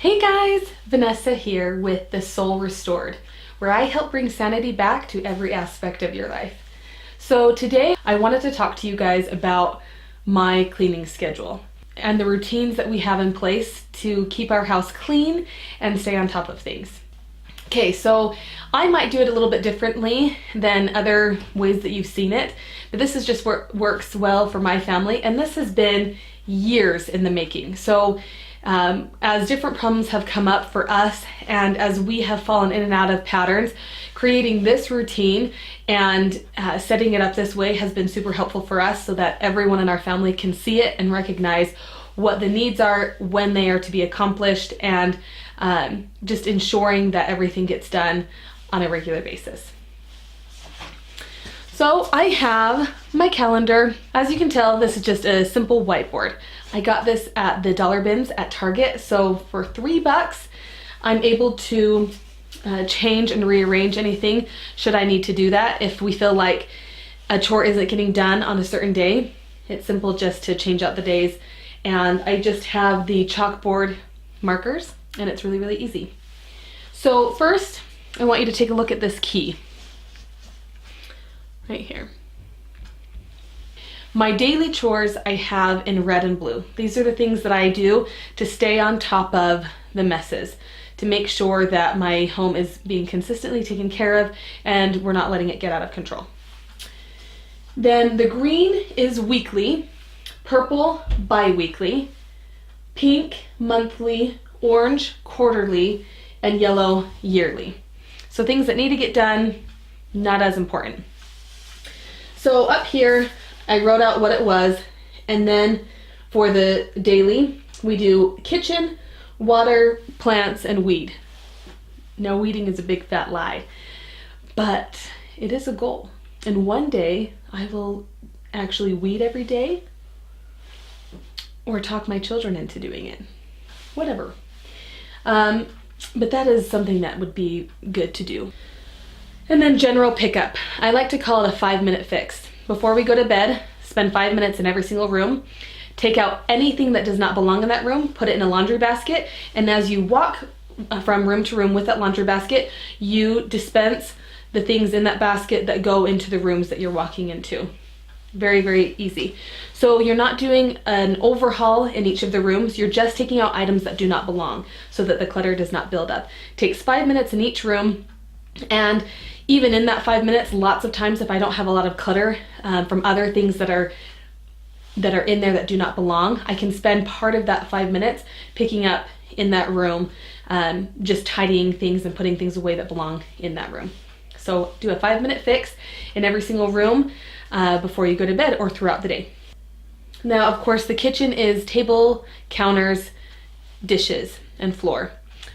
Hey guys, Vanessa here with The Soul Restored, where I help bring sanity back to every aspect of your life. So today I wanted to talk to you guys about my cleaning schedule and the routines that we have in place to keep our house clean and stay on top of things. Okay, so I might do it a little bit differently than other ways that you've seen it, but this is just what works well for my family, and this has been years in the making. So as different problems have come up for us and as we have fallen in and out of patterns, creating this routine and setting it up this way has been super helpful for us so that everyone in our family can see it and recognize what the needs are, when they are to be accomplished, and just ensuring that everything gets done on a regular basis. So I have my calendar. As you can tell, this is just a simple whiteboard. I got this at the dollar bins at Target. So for $3, I'm able to change and rearrange anything should I need to do that. If we feel like a chore isn't getting done on a certain day, it's simple just to change out the days. And I just have the chalkboard markers, and it's really, really easy. So first, I want you to take a look at this key right here. My daily chores I have in red and blue. These are the things that I do to stay on top of the messes, to make sure that my home is being consistently taken care of and we're not letting it get out of control. Then the green is weekly, purple bi-weekly, pink monthly, orange quarterly, and yellow yearly. So things that need to get done, not as important. So up here, I wrote out what it was, and then for the daily, we do kitchen, water, plants, and weed. Now, weeding is a big fat lie, but it is a goal. And one day, I will actually weed every day or talk my children into doing it. Whatever. But that is something that would be good to do. And then general pickup. I like to call it a 5-minute fix. Before we go to bed, spend 5 minutes in every single room, take out anything that does not belong in that room, put it in a laundry basket, and as you walk from room to room with that laundry basket, you dispense the things in that basket that go into the rooms that you're walking into. Very, very easy. So you're not doing an overhaul in each of the rooms, you're just taking out items that do not belong so that the clutter does not build up. Takes 5 minutes in each room, and even in that 5 minutes, lots of times if I don't have a lot of clutter from other things that are in there that do not belong, I can spend part of that 5 minutes picking up in that room, just tidying things and putting things away that belong in that room. So do a 5-minute fix in every single room before you go to bed or throughout the day. Now, of course, the kitchen is table, counters, dishes, and floor.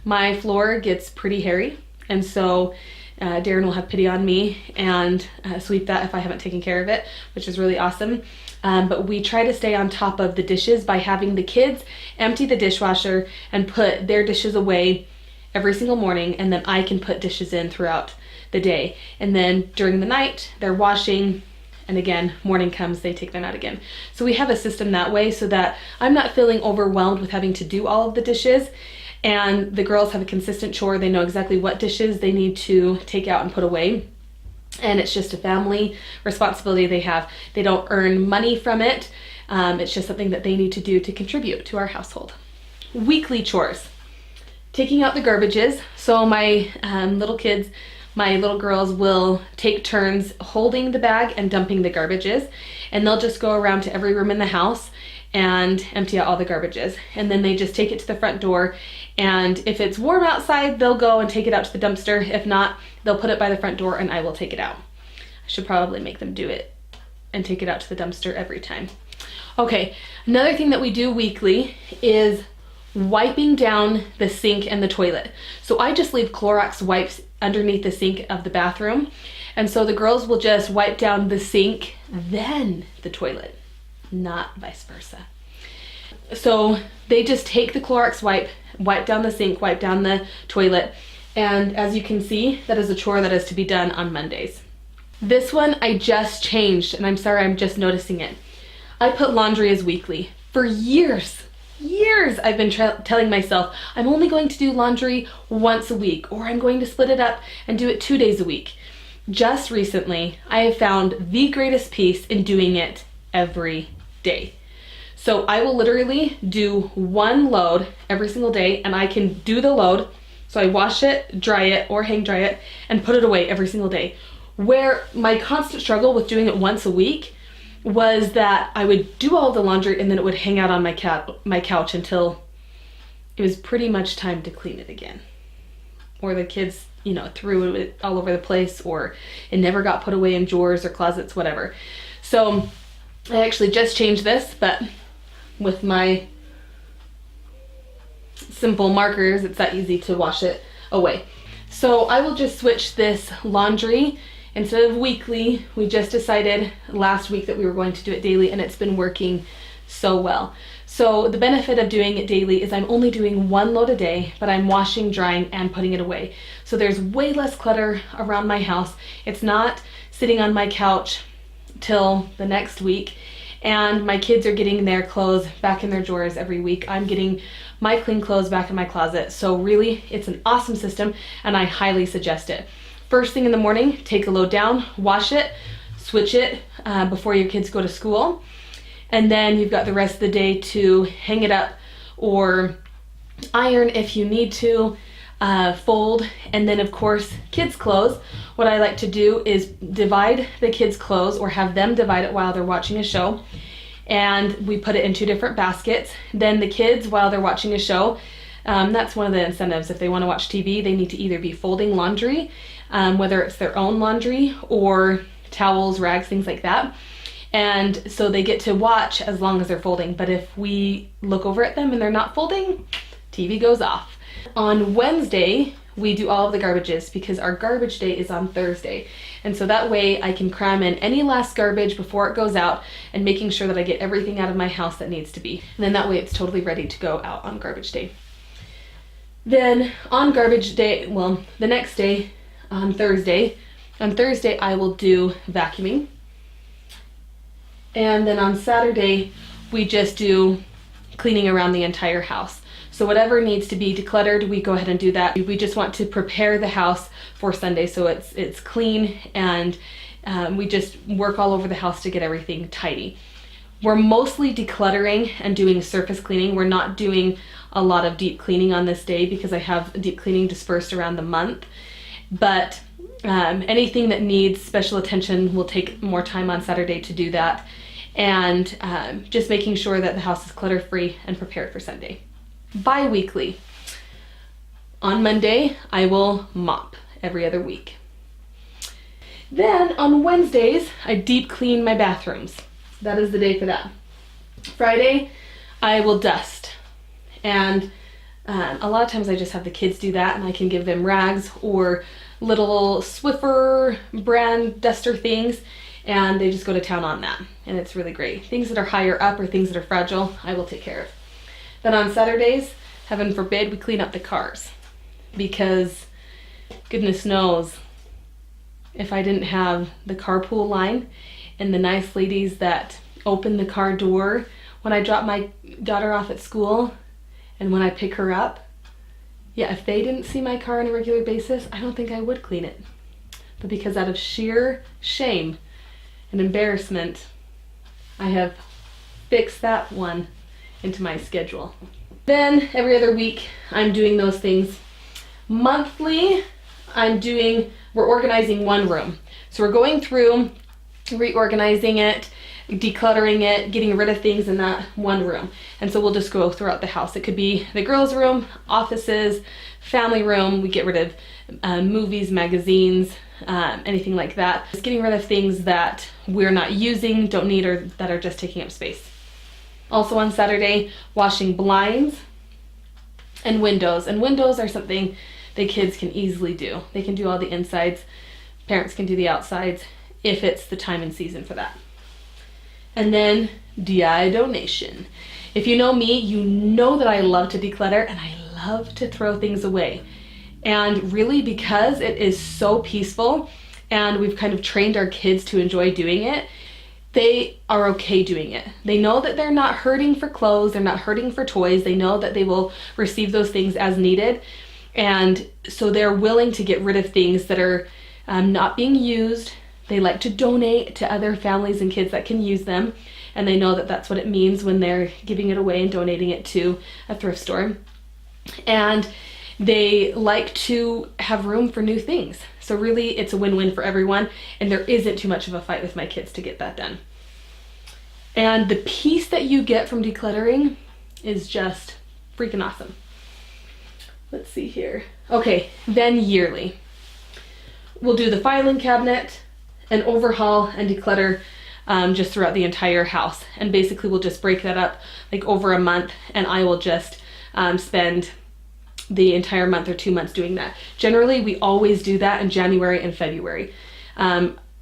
My floor gets pretty hairy, and so Darren will have pity on me and sweep that if I haven't taken care of it, which is really awesome. But we try to stay on top of the dishes by having the kids empty the dishwasher and put their dishes away every single morning, and then I can put dishes in throughout the day. And then during the night, they're washing, and again, morning comes, they take them out again. So we have a system that way so that I'm not feeling overwhelmed with having to do all of the dishes, and the girls have a consistent chore. They know exactly what dishes they need to take out and put away. And it's just a family responsibility they have. They don't earn money from it. It's just something that they need to do to contribute to our household. Weekly chores. Taking out the garbages. So my little girls will take turns holding the bag and dumping the garbages, and they'll just go around to every room in the house and empty out all the garbages. And then they just take it to the front door, and if it's warm outside, they'll go and take it out to the dumpster. If not, they'll put it by the front door and I will take it out. I should probably make them do it and take it out to the dumpster every time. Okay, another thing that we do weekly is wiping down the sink and the toilet. So I just leave Clorox wipes underneath the sink of the bathroom, and so the girls will just wipe down the sink, then the toilet, not vice versa. So they just take the Clorox wipe down the sink, wipe down the toilet, and as you can see, that is a chore that is to be done on Mondays. This one I just changed, and I'm sorry, I'm just noticing it. I put laundry as weekly. For years, years I've been telling myself I'm only going to do laundry once a week, or I'm going to split it up and do it 2 days a week. Just recently, I have found the greatest peace in doing it every day. So I will literally do one load every single day, and I can do the load. So I wash it, dry it, or hang dry it, and put it away every single day. Where my constant struggle with doing it once a week was that I would do all the laundry and then it would hang out on my couch until it was pretty much time to clean it again. Or the kids, threw it all over the place, or it never got put away in drawers or closets, whatever. So I actually just changed this, but with my simple markers, it's that easy to wash it away. So I will just switch this laundry. Instead of weekly, we just decided last week that we were going to do it daily, and it's been working so well. So the benefit of doing it daily is I'm only doing one load a day, but I'm washing, drying, and putting it away. So there's way less clutter around my house. It's not sitting on my couch till the next week, and my kids are getting their clothes back in their drawers every week. I'm getting my clean clothes back in my closet. So really, it's an awesome system, and I highly suggest it. First thing in the morning, take a load down, wash it, switch it before your kids go to school. And then you've got the rest of the day to hang it up or iron if you need to, fold. And then of course, kids' clothes. What I like to do is divide the kids' clothes, or have them divide it while they're watching a show. And we put it in 2 different baskets. Then the kids, while they're watching a show, that's one of the incentives. If they want to watch TV, they need to either be folding laundry, whether it's their own laundry or towels, rags, things like that. And so they get to watch as long as they're folding. But if we look over at them and they're not folding, TV goes off. On Wednesday, we do all of the garbages because our garbage day is on Thursday. And so that way I can cram in any last garbage before it goes out, and making sure that I get everything out of my house that needs to be. And then that way it's totally ready to go out on garbage day. Then on garbage day, the next day, on Thursday I will do vacuuming. And then on Saturday, we just do cleaning around the entire house. So whatever needs to be decluttered, we go ahead and do that. We just want to prepare the house for Sunday so it's clean, and we just work all over the house to get everything tidy. We're mostly decluttering and doing surface cleaning. We're not doing a lot of deep cleaning on this day because I have deep cleaning dispersed around the month. But anything that needs special attention, will take more time on Saturday to do that. And just making sure that the house is clutter-free and prepared for Sunday. Bi-weekly. On Monday, I will mop every other week. Then on Wednesdays, I deep clean my bathrooms. That is the day for that. Friday, I will dust. And a lot of times I just have the kids do that, and I can give them rags or little Swiffer brand duster things, and they just go to town on that. And it's really great. Things that are higher up or things that are fragile, I will take care of. Then on Saturdays, heaven forbid, we clean up the cars, because goodness knows if I didn't have the carpool line and the nice ladies that open the car door when I drop my daughter off at school and when I pick her up, if they didn't see my car on a regular basis, I don't think I would clean it. But because out of sheer shame and embarrassment, I have fixed that one into my schedule. Then every other week, I'm doing those things. Monthly, we're organizing one room. So we're going through, reorganizing it, decluttering it, getting rid of things in that one room. And so we'll just go throughout the house. It could be the girls' room, offices, family room. We get rid of movies, magazines, anything like that. Just getting rid of things that we're not using, don't need, or that are just taking up space. Also on Saturday, washing blinds and windows. And windows are something the kids can easily do. They can do all the insides. Parents can do the outsides if it's the time and season for that. And then DI donation. If you know me, you know that I love to declutter and I love to throw things away. And really, because it is so peaceful and we've kind of trained our kids to enjoy doing it, they are okay doing it. They know that they're not hurting for clothes, they're not hurting for toys, they know that they will receive those things as needed. And so they're willing to get rid of things that are not being used. They like to donate to other families and kids that can use them. And they know that that's what it means when they're giving it away and donating it to a thrift store. And they like to have room for new things. So really it's a win-win for everyone, and there isn't too much of a fight with my kids to get that done. And the peace that you get from decluttering is just freaking awesome. Let's see here. Okay, then yearly. We'll do the filing cabinet and overhaul and declutter just throughout the entire house. And basically we'll just break that up like over a month, and I will just spend the entire month or 2 months doing that. Generally, we always do that in January and February.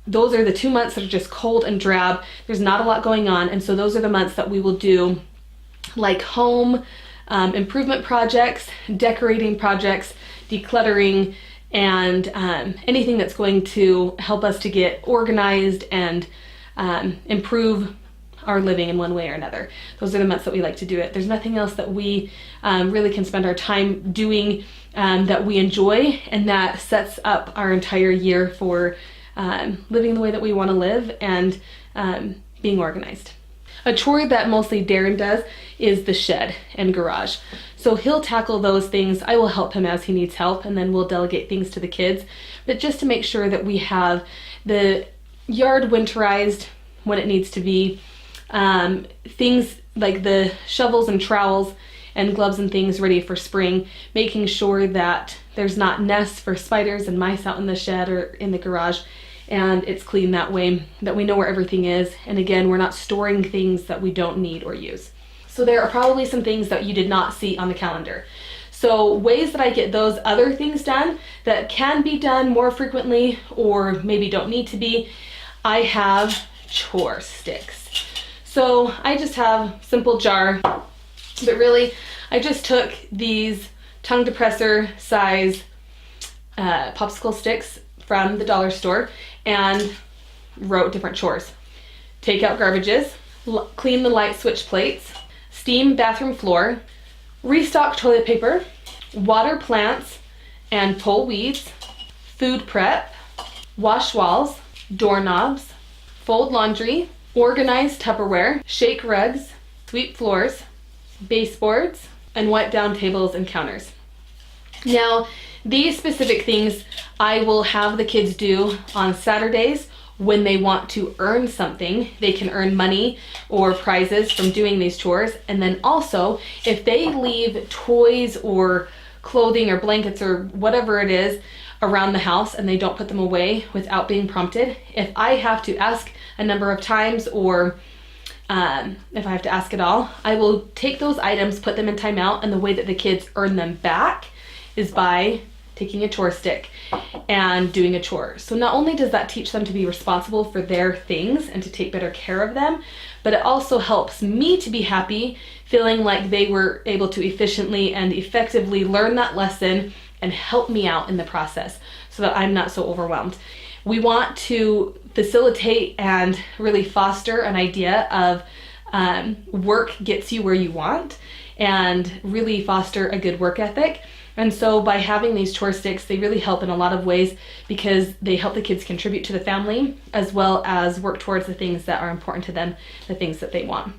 Those are the 2 months that are just cold and drab. There's not a lot going on, and so those are the months that we will do like home improvement projects, decorating projects, decluttering, and anything that's going to help us to get organized and improve our living in one way or another. Those are the months that we like to do it. There's nothing else that we really can spend our time doing that we enjoy, and that sets up our entire year for living the way that we want to live and being organized. A chore that mostly Darren does is the shed and garage. So he'll tackle those things. I will help him as he needs help, and then we'll delegate things to the kids. But just to make sure that we have the yard winterized when it needs to be, things like the shovels and trowels and gloves and things ready for spring, making sure that there's not nests for spiders and mice out in the shed or in the garage, and it's clean that way, that we know where everything is. And again, we're not storing things that we don't need or use. So there are probably some things that you did not see on the calendar. So ways that I get those other things done that can be done more frequently or maybe don't need to be, I have chore sticks. So I just have simple jar, but really I just took these tongue depressor size popsicle sticks from the dollar store and wrote different chores. Take out garbages, clean the light switch plates, steam bathroom floor, restock toilet paper, water plants and pull weeds, food prep, wash walls, doorknobs, fold laundry, organize Tupperware, shake rugs, sweep floors, baseboards, and wipe down tables and counters. Now, these specific things I will have the kids do on Saturdays when they want to earn something. They can earn money or prizes from doing these chores. And then also, if they leave toys or clothing or blankets or whatever it is around the house and they don't put them away without being prompted, if I have to ask a number of times or if I have to ask at all, I will take those items, put them in timeout, and the way that the kids earn them back is by taking a chore stick and doing a chore. So not only does that teach them to be responsible for their things and to take better care of them, but it also helps me to be happy, feeling like they were able to efficiently and effectively learn that lesson and help me out in the process so that I'm not so overwhelmed. We want to facilitate and really foster an idea of work gets you where you want, and really foster a good work ethic. And so by having these chore sticks, they really help in a lot of ways because they help the kids contribute to the family as well as work towards the things that are important to them, the things that they want.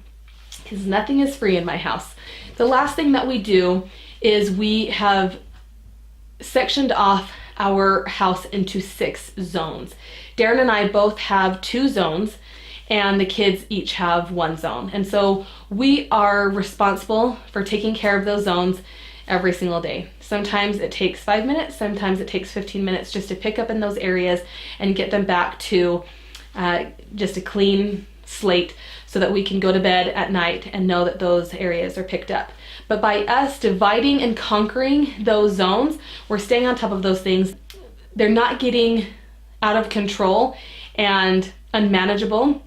Because nothing is free in my house. The last thing that we do is we have sectioned off our house into 6 zones. Darren and I both have 2 zones, and the kids each have 1 zone. And so we are responsible for taking care of those zones every single day. Sometimes it takes 5 minutes, sometimes it takes 15 minutes just to pick up in those areas and get them back to just a clean slate so that we can go to bed at night and know that those areas are picked up. But by us dividing and conquering those zones, we're staying on top of those things. They're not getting out of control and unmanageable.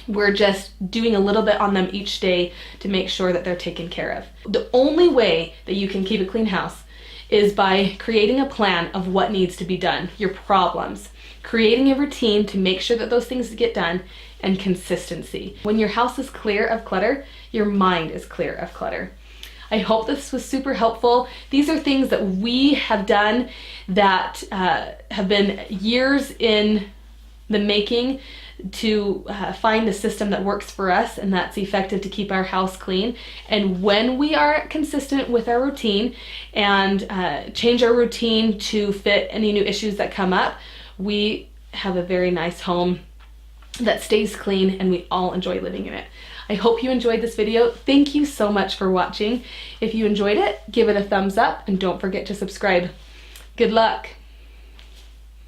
We're just doing a little bit on them each day to make sure that they're taken care of. The only way that you can keep a clean house is by creating a plan of what needs to be done, your problems, creating a routine to make sure that those things get done, and consistency. When your house is clear of clutter, your mind is clear of clutter. I hope this was super helpful. These are things that we have done that have been years in the making to find a system that works for us and that's effective to keep our house clean. And when we are consistent with our routine and change our routine to fit any new issues that come up, we have a very nice home that stays clean and we all enjoy living in it. I hope you enjoyed this video. Thank you so much for watching. If you enjoyed it, give it a thumbs up and don't forget to subscribe. Good luck.